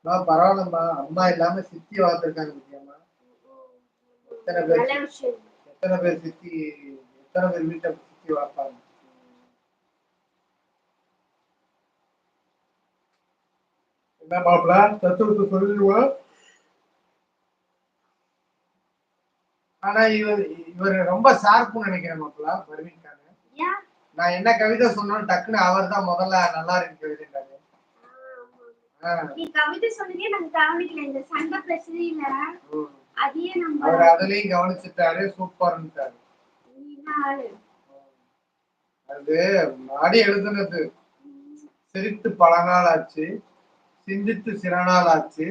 பரவாயில்லம்மா. அம்மா இல்லாம சித்தி வளர்த்துருக்காங்க பத்தியாம்மா. எத்தனை பேர் நல்ல விஷயம். எத்தனை பேர் சித்தி எத்தனை பேர் வீட்டை சித்தி வளர்ப்பாங்க. என்ன மாப்பிள தத்துவத்தை சொல்லிடுவோம். ஆனா இவர் ரொம்ப ஷார்ப்புன்னு நினைக்கிறேன் மாப்பிள பர்வீன்காரங்க. நான் என்ன கவிதை சொன்னாலும் டக்குன்னு அவர் தான் முதல்ல நல்லா இருக்கு கவிதைன்றாரு. நீ கவிதை சொன்னதே நாங்க கவனிக்கல. இந்த சண்டை பிரச்சனையில அதையே நம்ம அவர் அதுலயும் கவனிச்சுட்டாரு. சூப்பர்ன்னுட்டாரு. அது மாடி எழுதுனது. சிரித்து பல நாள் ஆச்சு, சிந்தித்து சில நாள் ஆச்சு,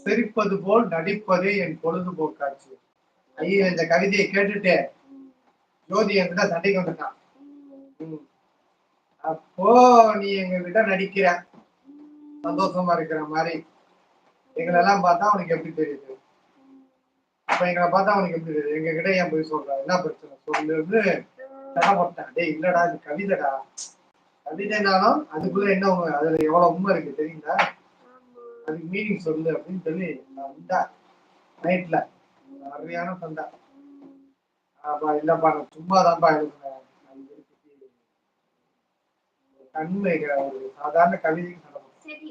சிரிப்பது போல் நடிப்பதே என் பொழுதுபோக்காச்சு. ஐயோ இந்த கவிதையை கேட்டுட்டே ஜோதி என்கிட்ட சண்டைக்கு வந்துட்டான். அப்போ நீ எங்க கிட்ட நடிக்கிற சந்தோஷமா இருக்கிற மாதிரி எங்களை எல்லாம் பார்த்தா உனக்கு எப்படி தெரியுது? அப்ப எங்களை பார்த்தா உனக்கு எப்படி தெரியுது? எங்க கிட்ட ஏன் போய் சொல்ற? என்ன பிரச்சனை சொல்லுன்னு தடை போட்டேன். டேய் இல்லடா இது கவிதைடா. கவிதைனாலும் அதுக்குள்ள என்ன அதுல எவ்வளவு உண்மை இருக்கு தெரியுங்களா? அதுக்கு மீனிங் சொல்லு அப்படின்னு சொல்லி சண்டை நைட்ல சரியான சண்டை. அப்பா இல்லப்பா நான் சும்மா தான்ப்பா எழுதுனேன். தன்மை ஒரு சாதாரண கவிதைக்கு சரி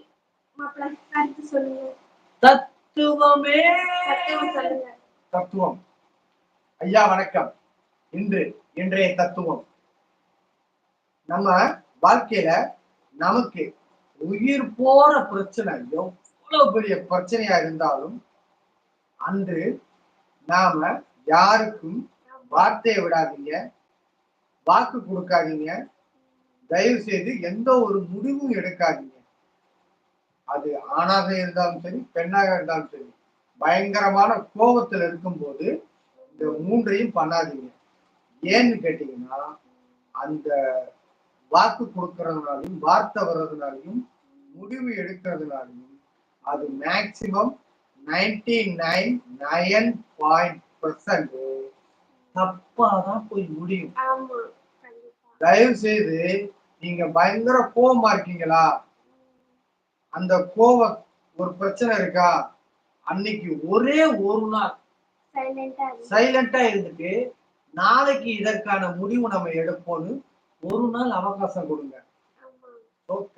மாப்ள கருத்து சொல்லுங்க. தத்துவமே தத்துவம். ஐயா வணக்கம். இன்றைய தத்துவம் நம்ம வாழ்க்கையில நமக்கு உயிர் போற பிரச்சனை எவ்வளவு பெரிய பிரச்சனையா இருந்தாலும் அன்று நாம யாருக்கும் வார்த்தையை விடாதீங்க, வாக்கு கொடுக்காதீங்க, தயவு செய்து எந்த ஒரு முடிவும் எடுக்காதீங்க. அது ஆணாக இருந்தாலும் சரி பெண்ணாக இருந்தாலும் சரி பயங்கரமான கோபத்தில் இருக்கும்போது இந்த மூன்றையும் பண்ணாதீங்க. ஏன்னு கேட்டீங்கன்னா அந்த வாக்கு கொடுக்கறதுனாலையும் வார்த்தை வர்றதுனாலையும் முடிவு எடுக்கிறதுனாலையும் அது மேக்சிமம் 99.9% தப்பாதான் போய் முடியும். தயவு செய்து நீங்க பயங்கர கோபமா இருக்கீங்களா? அந்த கோபம் ஒரு பிரச்சனை இருக்கா? அன்னைக்கு ஒரே ஒரு நாள் சைலண்டா இருந்துட்டு நாளைக்கு இதற்கான முடிவு நம்ம எடுப்போம்னு ஒரு நாள் அவகாசம் கொடுங்க.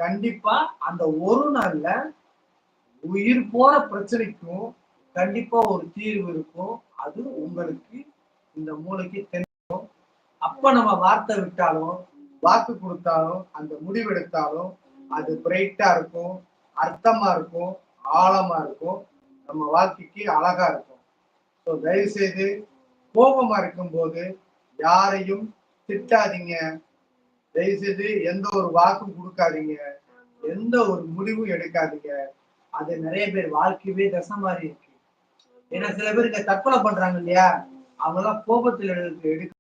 கண்டிப்பா அந்த ஒரு நாள்ல உயிர் போற பிரச்சனைக்கும் கண்டிப்பா ஒரு தீர்வு இருக்கும். அது உங்களுக்கு இந்த மூளைக்கு தெரியும். அப்ப நம்ம வார்த்தை விட்டாலும் வாக்கு கொடுத்தாலும் அந்த முடிவு எடுத்தாலும் அது பிரைட்டா இருக்கும், அர்த்தமா இருக்கும், ஆழமா இருக்கும், நம்ம வாழ்க்கைக்கு அழகா இருக்கும். ஸோ தயவு செய்து கோபமா இருக்கும்போது யாரையும் திட்டாதீங்க. தயவு செய்து எந்த ஒரு வாக்கும் கொடுக்காதீங்க, எந்த ஒரு முடிவும் எடுக்காதீங்க. அது நிறைய பேர் வாழ்க்கையே தசை மாதிரி இருக்கு. ஏன்னா சில பேர் இங்க தற்கொலை பண்றாங்க இல்லையா? அவங்க எல்லாம் கோபத்தில் எடுக்க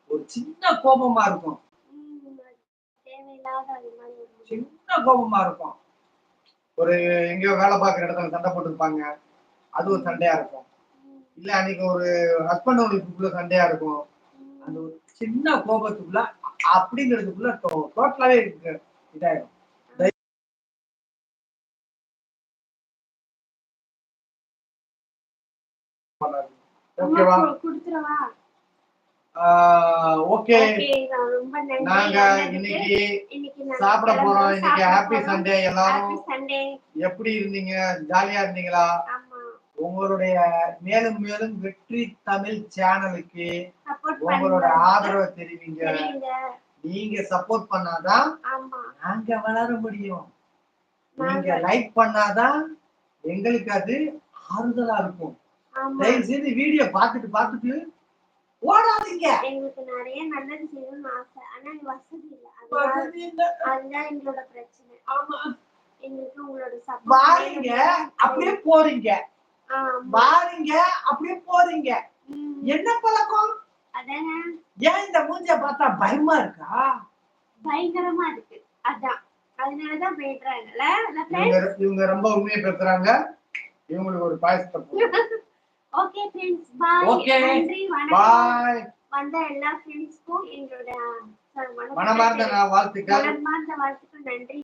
ஒரு சின்ன கோபமா இருக்கும், சின்ன கோபமா இருக்கும். ஒரு எங்கேயோ வேலை பார்க்குற இடத்துல சண்டை போட்டுருப்பாங்க, அது ஒரு சண்டையா இருக்கும். இல்ல அன்னைக்கு ஒரு ஹஸ்பண்ட் ஒய்ஃபுக்குள்ள சண்டையா இருக்கும். அந்த ஒரு சின்ன கோபத்துக்குள்ள அப்படிங்கிறதுக்குள்ள டோட்டலாவே இதாயிடும். ஓகேவா? ஓகே நாங்க இன்னைக்கு சாப்பிட போறோம். இன்னைக்கு ஹாப்பி சண்டே. எல்லாரும் எப்படி இருந்தீங்க? ஜாலியா இருந்தீங்களா? உங்களுடைய மேலும் மேலும் வெற்றி தமிழ் சேனலுக்கு உங்களோட ஆதரவை தெரிவிங்க. நீங்க சப்போர்ட் பண்ணாதான் நாங்க வளர முடியும். நீங்க லைக் பண்ணாதான் எங்களுக்கு அது ஆறுதலா இருக்கும். தயவு செய்து வீடியோ பார்த்துட்டு ஓடாதீங்க. எங்களுக்கு நிறைய நல்லது செய்யணும்னு ஆசை. ஆனா வசதி இல்ல. அதுதான் எங்களோட பிரச்சனை. ஆமா எங்களுக்கு உங்களோட சப்போர்ட். வாரீங்க அப்படியே போறீங்க, வாரீங்க அப்படியே போறீங்க. என்ன பழக்கம்? அதானே. ஏன் இந்த மூஞ்ச பார்த்தா பயமா இருக்கா? பயங்கரமா இருக்கு. அதான் அதனாலதான் பேசுறாங்கல்ல. இவங்க ரொம்ப உண்மையா பேசுறாங்க. இவங்களுக்கு ஒரு பாய்ஸ். ஓகே फ्रेंड्स பாய். நன்றி வணக்கம். பாய். வந்த எல்லா फ्रेंड्सக்கும் எங்களோட மனமார்ந்த வாழ்த்துக்கள். நன்றி.